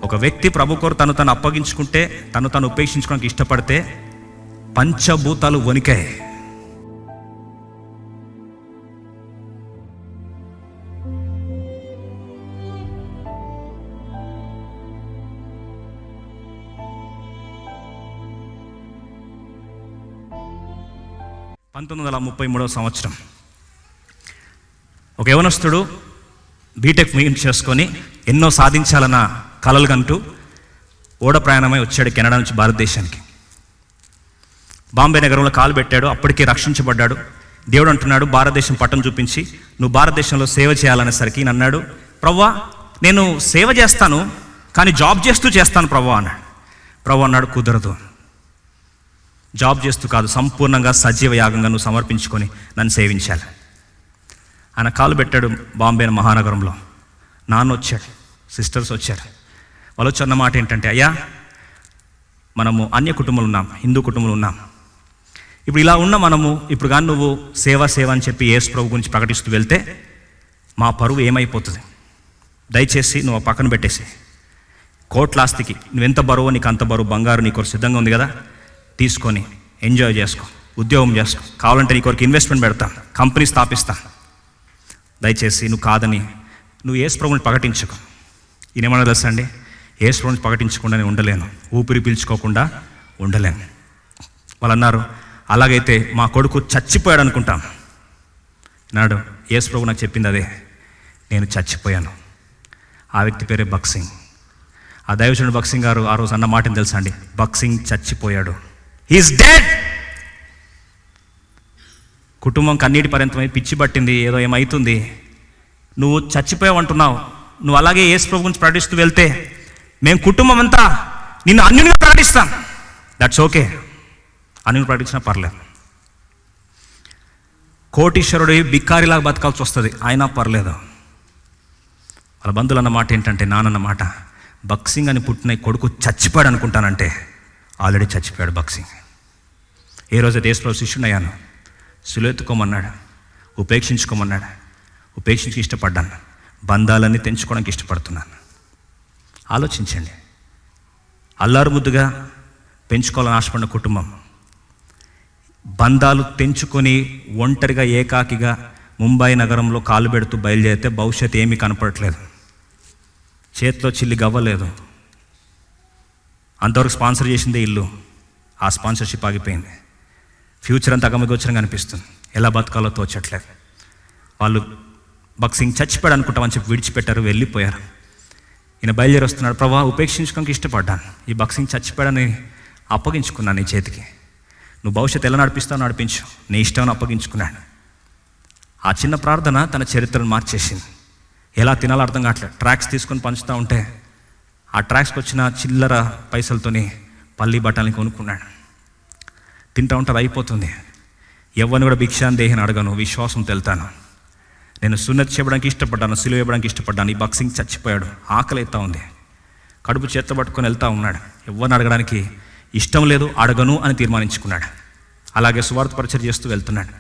ఒక వ్యక్తి ప్రభు కొరకు తను అప్పగించుకుంటే, తను ఉపేక్షించుకోవడానికి ఇష్టపడితే పంచభూతాలు వణికాయి. సంవత్సరం ఒక యవనస్తుడు బీటెక్ చేసుకొని ఎన్నో సాధించాలన్న కలలు కంటూ ఓడ ప్రయాణమై వచ్చాడు కెనడా నుంచి భారతదేశానికి. బాంబే నగరంలో కాలు పెట్టాడు. అప్పటికే రక్షించబడ్డాడు. దేవుడు అంటున్నాడు, భారతదేశం పట్టం చూపించి నువ్వు భారతదేశంలో సేవ చేయాలనేసరికి అన్నాడు, ప్రవ్వా నేను సేవ చేస్తాను కానీ జాబ్ చేస్తూ చేస్తాను ప్రవ్వా అన్నాడు. ప్రవ్వా అన్నాడు, కుదరదు, జాబ్ చేస్తూ కాదు, సంపూర్ణంగా సజీవ యాగంగా నువ్వు సమర్పించుకొని నన్ను సేవించాలి. ఆయన కాలు పెట్టాడు బాంబే మహానగరంలో. నాన్న వచ్చాడు, సిస్టర్స్ వచ్చారు. వాళ్ళు వచ్చి అన్న మాట ఏంటంటే, అయ్యా మనము అన్య కుటుంబాలు ఉన్నాం, హిందూ కుటుంబాలు ఉన్నాం. ఇప్పుడు ఇలా ఉన్న మనము ఇప్పుడు కానీ నువ్వు సేవ అని చెప్పి యేసు ప్రభు గురించి ప్రకటిస్తూ వెళ్తే మా పరువు ఏమైపోతుంది? దయచేసి నువ్వు పక్కన పెట్టేసి, కోట్ల ఆస్తికి నువ్వెంత బరువు, నీకు అంత బరువు బంగారు నీ కొరకు సిద్ధంగా ఉంది కదా, తీసుకొని ఎంజాయ్ చేసుకో, ఉద్యోగం చేసుకో, కావాలంటే నీ కొరకు ఇన్వెస్ట్మెంట్ పెడతా, కంపెనీ స్థాపిస్తా. దయచేసి నువ్వు కాదని నువ్వు యేసు ప్రభువుని ప్రకటించుకో. ఈయనేమన్నా తెలుసా అండి, యేసు ప్రభువుని ప్రకటించకుండా నేను ఉండలేను, ఊపిరి పీల్చుకోకుండా ఉండలేను. వాళ్ళు అన్నారు, అలాగైతే మా కొడుకు చచ్చిపోయాడు అనుకుంటాం. నాడు యేసు ప్రభు నాకు చెప్పింది అదే, నేను చచ్చిపోయాను. ఆ వ్యక్తి పేరే భక్సింగ్. ఆ దైవజనుడు భక్సింగ్ గారు ఆ రోజు అన్న మాటని తెలుసా అండి, భక్సింగ్ చచ్చిపోయాడు, హీఈస్ డెడ్. కుటుంబం కన్నీటి పర్యంతమై పిచ్చి పట్టింది, ఏదో ఏమవుతుంది, నువ్వు చచ్చిపోయావు అంటున్నావు, నువ్వు అలాగే యేసు ప్రభు గురించి ప్రకటిస్తూ వెళ్తే మేము కుటుంబం అంతా నిన్ను అన్యునిగా ప్రకటిస్తాం. దట్స్ ఓకే, అన్యుని ప్రకటించినా పర్లేదు. కోటీశ్వరుడు బిక్కారిలాగా బతకాల్సి వస్తుంది, అయినా పర్లేదు. వాళ్ళ బంధువులు అన్న మాట ఏంటంటే, నాన్నన్న మాట, భక్సింగ్ అని పుట్టిన కొడుకు చచ్చిపోయాడు అనుకుంటానంటే ఆల్రెడీ చచ్చిపోయాడు భక్సింగ్. ఏ రోజు దేశప్రభు శిష్యునయ్యాను, సులెత్తుకోమన్నాడు, ఉపేక్షించుకోమన్నాడు, ఉపేక్షించి ఇష్టపడ్డాను, బంధాలన్నీ తెంచుకోవడానికి ఇష్టపడుతున్నాను. ఆలోచించండి, అల్లారు ముద్దుగా పెంచుకోవాలని ఆశపడిన కుటుంబం బంధాలు తెంచుకొని ఒంటరిగా ఏకాకిగా ముంబై నగరంలో కాలు పెడుతూ బయలుదేరితే భవిష్యత్తు ఏమీ కనపడట్లేదు, చేతిలో చిల్లి గవ్వలేదు. అంతవరకు స్పాన్సర్ చేసిందే ఇల్లు, ఆ స్పాన్సర్షిప్ ఆగిపోయింది. ఫ్యూచర్ అంతా అగమగోచరంగా అనిపిస్తుంది, ఎలా బతకాలో తోచట్లేదు. వాళ్ళు భక్సింగ్ చచ్చిపోయాడు అనుకుంటామని చెప్పి విడిచిపెట్టారు, వెళ్ళిపోయారు. ఈయన బయలుదేరి వస్తున్నాడు, ప్రభా ఉపేక్షించుకోడానికి ఇష్టపడ్డాను, ఈ భక్సింగ్ చచ్చిపోయాడని అప్పగించుకున్నాను నీ చేతికి, నువ్వు భవిష్యత్తు ఎలా నడిపిస్తావు నడిపించు, నీ ఇష్టాన్ని అప్పగించుకున్నాడు. ఆ చిన్న ప్రార్థన తన చరిత్రను మార్చేసింది. ఎలా తినాలో అర్థం కావట్లేదు. ట్రాక్స్ తీసుకొని పంచుతూ ఉంటే ఆ ట్రాక్స్కి వచ్చిన చిల్లర పైసలతోని పల్లి బఠానీ కొనుక్కున్నాడు. తింటూ ఉంటారు, అయిపోతుంది. ఎవరిని కూడా భిక్షాన్ని దేహని అడగను, విశ్వాసం తెలుతాను. నేను సున్నతి చేయడానికి ఇష్టపడ్డాను, సిలువ ఇవ్వడానికి ఇష్టపడ్డాను. ఈ భక్సింగ్ చచ్చిపోయాడు, ఆకలి అవుతా ఉంది, కడుపు చేత పట్టుకొని వెళ్తూ ఉన్నాడు. ఎవరిని అడగడానికి ఇష్టం లేదు, అడగను అని తీర్మానించుకున్నాడు. అలాగే సువార్త పరిచర్య చేస్తూ వెళ్తున్నాడు.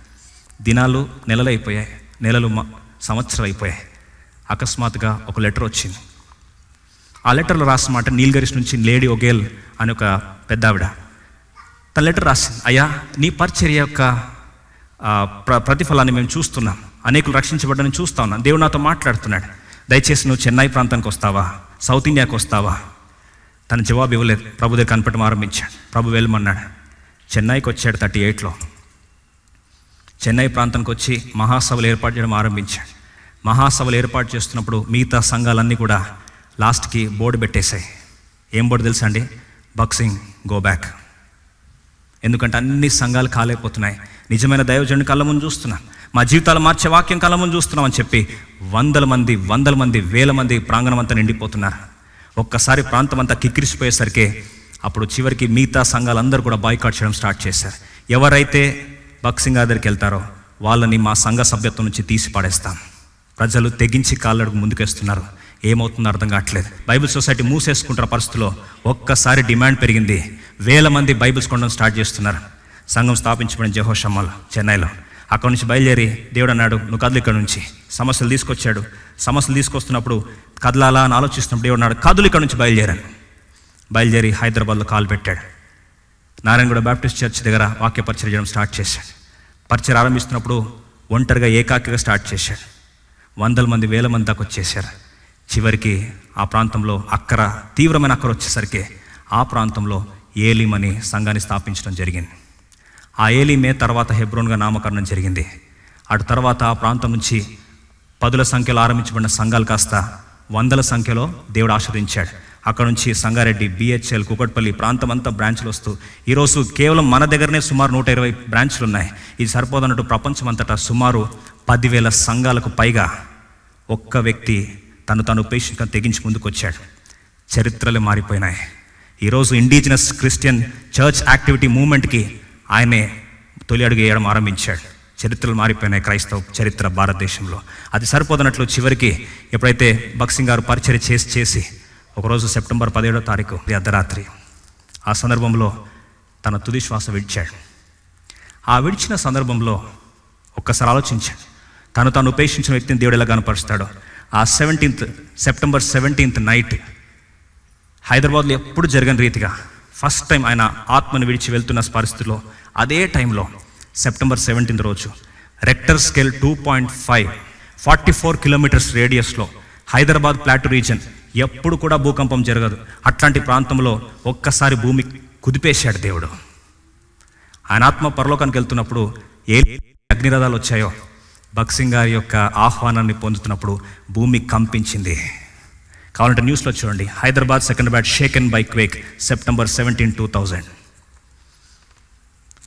దినాలు నెలలు అయిపోయాయి, నెలలు సంవత్సరాలు అయిపోయాయి. అకస్మాత్తుగా ఒక లెటర్ వచ్చింది. ఆ లెటర్లో రాసిన మాట, నీల్గరిస్ నుంచి లేడీ ఒగేల్ అని ఒక పెద్ద ఆవిడ తన లెటర్ రాసింది. అయ్యా, నీ పరిచర్య యొక్క ప్రతిఫలాన్ని మేము చూస్తున్నాం, అనేకులు రక్షించబడ్డని చూస్తా ఉన్నాం, దేవుడు నాతో మాట్లాడుతున్నాడు, దయచేసి నువ్వు చెన్నై ప్రాంతానికి వస్తావా, సౌత్ ఇండియాకి వస్తావా? తన జవాబు ఇవ్వలేదు. ప్రభు దగ్గర కనపడడం ఆరంభించాడు. ప్రభు వెళ్ళమన్నాడు. చెన్నైకి వచ్చాడు 38లో. చెన్నై ప్రాంతానికి వచ్చి మహాసభలు ఏర్పాటు చేయడం ఆరంభించాడు. మహాసభలు ఏర్పాటు చేస్తున్నప్పుడు మిగతా సంఘాలన్నీ కూడా లాస్ట్కి బోర్డు పెట్టేశాయి. ఏం బోర్డు తెలుసా అండి? భక్సింగ్ గో బ్యాక్. ఎందుకంటే అన్ని సంఘాలు కాలేకపోతున్నాయి. నిజమైన దైవజనుడి కళ్ళ ముందు చూస్తున్నాం, మా జీవితాలు మార్చే వాక్యం కళ్ళ ముందు చూస్తున్నాం అని చెప్పి వందల మంది వేల మంది ప్రాంగణం అంతా నిండిపోతున్నారు. ఒక్కసారి ప్రాంతం అంతా కిక్కిరిసిపోయేసరికి అప్పుడు చివరికి మిగతా సంఘాలందరూ కూడా బాయ్కాట్ చేయడం స్టార్ట్ చేశారు. ఎవరైతే భక్సింగ్ దగ్గరికి వెళ్తారో వాళ్ళని మా సంఘ సభ్యత్వం నుంచి తీసి పడేస్తాం. ప్రజలు తెగించి కాళ్ళడుగు ముందుకేస్తున్నారు. ఏమవుతుందో అర్థం కావట్లేదు. బైబిల్ సొసైటీ మూసేసుకుంటున్న పరిస్థితిలో ఒక్కసారి డిమాండ్ పెరిగింది. వేల మంది బైబిల్స్ కొనడం స్టార్ట్ చేస్తున్నారు. సంఘం స్థాపించబడిన జెహోషామాలో చెన్నైలో. అక్కడ నుంచి బయలుదేరి దేవుడు అన్నాడు, నువ్వు కదలు ఇక్కడ నుంచి. సమస్యలు తీసుకొచ్చాడు. సమస్యలు తీసుకొస్తున్నప్పుడు కదలాలా అని ఆలోచిస్తున్నప్పుడు దేవుడు అన్నాడు, కదులు ఇక్కడ నుంచి బయలుదేరి హైదరాబాద్లో కాలు పెట్టాడు. నారాయణగూడ బ్యాప్టిస్ట్ చర్చ్ దగ్గర వాక్య పరిచయం చేయడం స్టార్ట్ చేశాడు. పరిచయం ఆరంభిస్తున్నప్పుడు ఒంటరిగా ఏకాకిగా స్టార్ట్ చేశాడు. 100 మంది 1000 మంది దాకా వచ్చేసారు. చివరికి ఆ ప్రాంతంలో తీవ్రమైన అక్కర వచ్చేసరికి ఆ ప్రాంతంలో ఏలీం అని సంఘాన్ని స్థాపించడం జరిగింది. ఆ ఏలీమే తర్వాత హెబ్రోన్గా నామకరణం జరిగింది. అటు తర్వాత ఆ ప్రాంతం నుంచి 10ల సంఖ్యలో ఆరంభించబడిన సంఘాలు కాస్త 100ల సంఖ్యలో దేవుడు ఆశీర్వదించాడు. అక్కడ నుంచి సంగారెడ్డి, BHL, కుకట్పల్లి ప్రాంతం అంతా బ్రాంచ్లు వస్తూ ఈరోజు కేవలం మన దగ్గరనే సుమారు 120 బ్రాంచ్లు ఉన్నాయి. ఇది సరిపోదన్నట్టు ప్రపంచం అంతటా సుమారు 10,000 సంఘాలకు పైగా ఒక్క వ్యక్తి తను ఉపేక్షించుకొని తెగించి ముందుకు వచ్చాడు. చరిత్రలు మారిపోయినాయి. ఈరోజు ఇండిజినస్ క్రిస్టియన్ చర్చ్ యాక్టివిటీ మూవ్మెంట్కి ఆయనే తొలి అడుగు వేయడం ఆరంభించాడు. చరిత్రలు మారిపోయినాయి క్రైస్తవ చరిత్ర భారతదేశంలో. అది సరిపోదన్నట్లు చివరికి ఎప్పుడైతే భక్సింగ్ గారు పరిచర్య చేసి ఒకరోజు సెప్టెంబర్ 17వ తారీఖు అర్ధరాత్రి ఆ సందర్భంలో తన తుది శ్వాస విడిచాడు. ఆ విడిచిన సందర్భంలో ఒక్కసారి ఆలోచించాడు, తను ఉపేక్షించిన వ్యక్తిని దేవుడు ఎలా కనపరుస్తాడో. ఆ సెప్టెంబర్ 17th నైట్ హైదరాబాద్లో ఎప్పుడు జరగని రీతిగా ఫస్ట్ టైం ఆయన ఆత్మను విడిచి వెళ్తున్న పరిస్థితుల్లో అదే టైంలో సెప్టెంబర్ 17th రోజు రెక్టర్ స్కేల్ 2.5 44 కిలోమీటర్స్ రేడియస్లో హైదరాబాద్ ప్లాటూ రీజన్ ఎప్పుడు కూడా భూకంపం జరగదు. అట్లాంటి ప్రాంతంలో ఒక్కసారి భూమి కుదిపేశాడు దేవుడు. ఆయన ఆత్మ పరలోకానికి వెళ్తున్నప్పుడు ఏ అగ్నిరథాలు వచ్చాయో భక్సింగ్ గారి యొక్క ఆహ్వానాన్ని పొందుతున్నప్పుడు భూమి కంపించింది. కావాలంటే న్యూస్లో చూడండి, Hyderabad second bat షేకెన్ by quake September 17, 2000.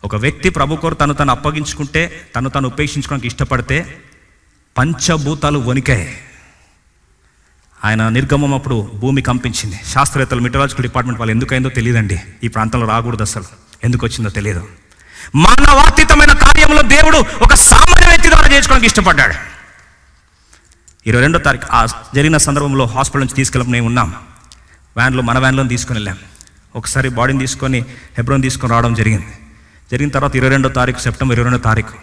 ఒక వ్యక్తి ప్రభు కొరకు తను అప్పగించుకుంటే, తను ఉపేక్షించుకోవడానికి ఇష్టపడితే పంచభూతాలు వణికాయి. ఆయన నిర్గమం అప్పుడు భూమి కంపించింది. శాస్త్రవేత్తలు, మెటరాలజికల్ డిపార్ట్మెంట్ వాళ్ళు ఎందుకైందో తెలియదండి. ఈ ప్రాంతంలో రాకూడదు, అసలు ఎందుకు వచ్చిందో తెలియదు. మానవాతీతమైన కార్యంలో దేవుడు ఒక సామాన్య వ్యక్తి ద్వారా చేసుకోవడానికి ఇష్టపడ్డాడు. 22వ తారీఖు ఆ జరిగిన సందర్భంలో హాస్పిటల్ నుంచి తీసుకెళ్ళి మేము ఉన్నాం. మన వ్యాన్లో తీసుకొని వెళ్ళాం. ఒకసారి బాడీని తీసుకొని హెబ్రోన్ తీసుకొని రావడం జరిగిన తర్వాత 22వ తారీఖు సెప్టెంబర్ 22వ తారీఖు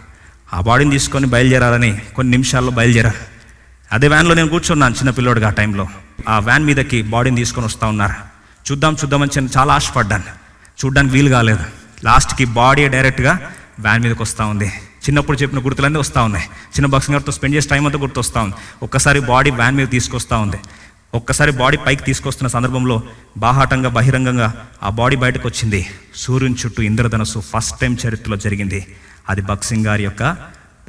ఆ బాడీని తీసుకొని బయలుదేరాలని కొన్ని నిమిషాల్లో బయలుదేరారు. అదే వ్యాన్లో నేను కూర్చున్నాను చిన్నపిల్లోడుగా. ఆ టైంలో ఆ వ్యాన్ మీదకి బాడీని తీసుకొని వస్తూ ఉన్నారు. చూద్దామని చాలా ఆశపడ్డాను. చూడ్డానికి వీలు కాలేదు. లాస్ట్కి బాడీ డైరెక్ట్గా వ్యాన్ మీదకి వస్తూ ఉంది. చిన్నప్పుడు చెప్పిన గుర్తులన్నీ వస్తూ ఉన్నాయి. చిన్న భక్సింగ్ గారితో స్పెండ్ చేసే టైం అంతా గుర్తు వస్తూ ఉంది. ఒక్కసారి బాడీ వ్యాన్ మీద తీసుకొస్తూ ఉంది. ఒక్కసారి బాడీ పైకి తీసుకొస్తున్న సందర్భంలో బాహాటంగా బహిరంగంగా ఆ బాడీ బయటకు వచ్చింది. సూర్యుని చుట్టూ ఇంద్రధనస్సు ఫస్ట్ టైం చరిత్రలో జరిగింది. అది భక్సింగ్ గారి యొక్క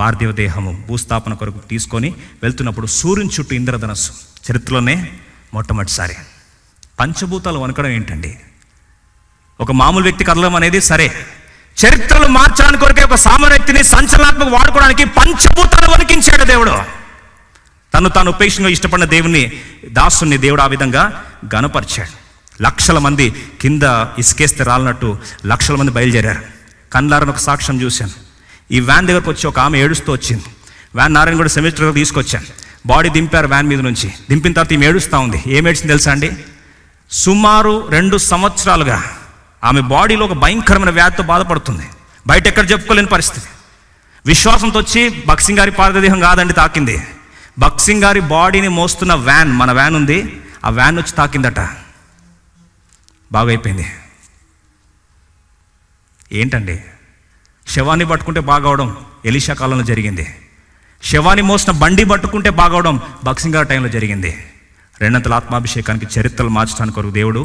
పార్థివ దేహము భూస్థాపన కొరకు తీసుకొని వెళ్తున్నప్పుడు సూర్యుని చుట్టూ ఇంద్రధనస్సు చరిత్రలోనే మొట్టమొదటిసారి. పంచభూతాలు వణకడం ఏంటండి? ఒక మామూలు వ్యక్తి కదలడం అనేది సరే, చరిత్రలు మార్చడానికి కొరకే ఒక సామాన్య వ్యక్తిని సంచలనాత్మక వాడుకోవడానికి పంచభూతాలు వణికించాడు దేవుడు. తను ఉపేక్షంగా ఇష్టపడిన దేవుని దాసుని దేవుడు ఆ విధంగా గణపరిచాడు. లక్షల మంది కింద ఇసుకేస్తే రాలినట్టు లక్షల మంది బయలుదేరారు. కళ్ళారని ఒక సాక్ష్యం చూశాను. ఈ వ్యాన్ దగ్గరకు వచ్చి ఒక ఆమె ఏడుస్తూ వచ్చింది. వ్యాన్ నారాయణగూడ సెమిస్టర్ తీసుకొచ్చాను. బాడీ దింపారు వ్యాన్ మీద నుంచి. దింపిన తర్వాత ఈమె ఏడుస్తూ ఉంది. ఏం ఏడ్చింది తెలుసా అండి? సుమారు 2 సంవత్సరాలుగా ఆమె బాడీలో ఒక భయంకరమైన వ్యాధితో బాధపడుతుంది. బయట ఎక్కడ చెప్పుకోలేని పరిస్థితి. విశ్వాసంతో వచ్చి భక్సింగ్ గారి పార్థదేహం కాదండి తాకింది. భక్సింగ్ గారి బాడీని మోస్తున్న వ్యాన్, మన వ్యాన్ ఉంది, ఆ వ్యాన్ వచ్చి తాకిందట. బాగైపోయింది. ఏంటండి? శవాన్ని పట్టుకుంటే బాగవడం ఎలీషా కాలంలో జరిగింది. శవాన్ని మోసిన బండి పట్టుకుంటే బాగవడం భక్సింగ్ గారి టైంలో జరిగింది. 2 ఆత్మాభిషేకానికి చరిత్రలు మార్చడానికి కొరకు దేవుడు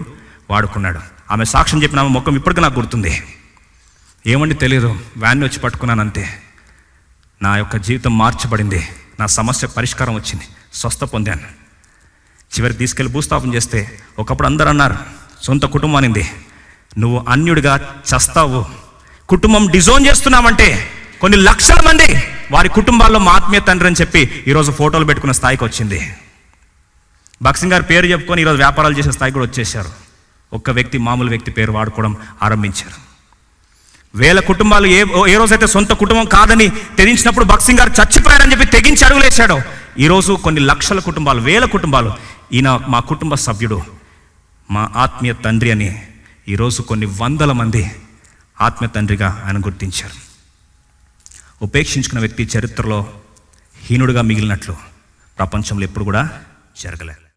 వాడుకున్నాడు. ఆమె సాక్ష్యం చెప్పిన ఆమె ముఖం ఇప్పటికీ నాకు గుర్తుంది. ఏమండి తెలియదు, వ్యాన్ని వచ్చి పట్టుకున్నాను అంతే. నా యొక్క జీవితం మార్చబడింది. నా సమస్య పరిష్కారం వచ్చింది. స్వస్థ పొందాను. చివరికి తీసుకెళ్ళి భూస్థాపన చేస్తే ఒకప్పుడు అందరూ అన్నారు, సొంత కుటుంబానింది, నువ్వు అన్యుడిగా చస్తావు, కుటుంబం డిజోన్ చేస్తున్నామంటే కొన్ని లక్షల మంది వారి కుటుంబాల్లో మా ఆత్మీయ తండ్రి అని చెప్పి ఈరోజు ఫోటోలు పెట్టుకున్న స్థాయికి వచ్చింది. భక్సింగ్ గారి పేరు చెప్పుకొని ఈరోజు వ్యాపారాలు చేసే స్థాయికి కూడా వచ్చేసారు. ఒక్క వ్యక్తి, మామూలు వ్యక్తి పేరు వాడుకోవడం ఆరంభించారు. వేల కుటుంబాలు ఏ రోజైతే సొంత కుటుంబం కాదని తెగించినప్పుడు భక్సింగ్ గారు చచ్చిపోయారని చెప్పి తెగించి అడుగులేశాడు. ఈరోజు కొన్ని లక్షల కుటుంబాలు, వేల కుటుంబాలు, ఈయన మా కుటుంబ సభ్యుడు, మా ఆత్మీయ తండ్రి అని ఈరోజు కొన్ని వందల మంది ఆత్మీయ తండ్రిగా ఆయన గుర్తించారు. ఉపేక్షించుకున్న వ్యక్తి చరిత్రలో హీనుడిగా మిగిలినట్లు ప్రపంచంలో ఎప్పుడు కూడా జరగలేదు.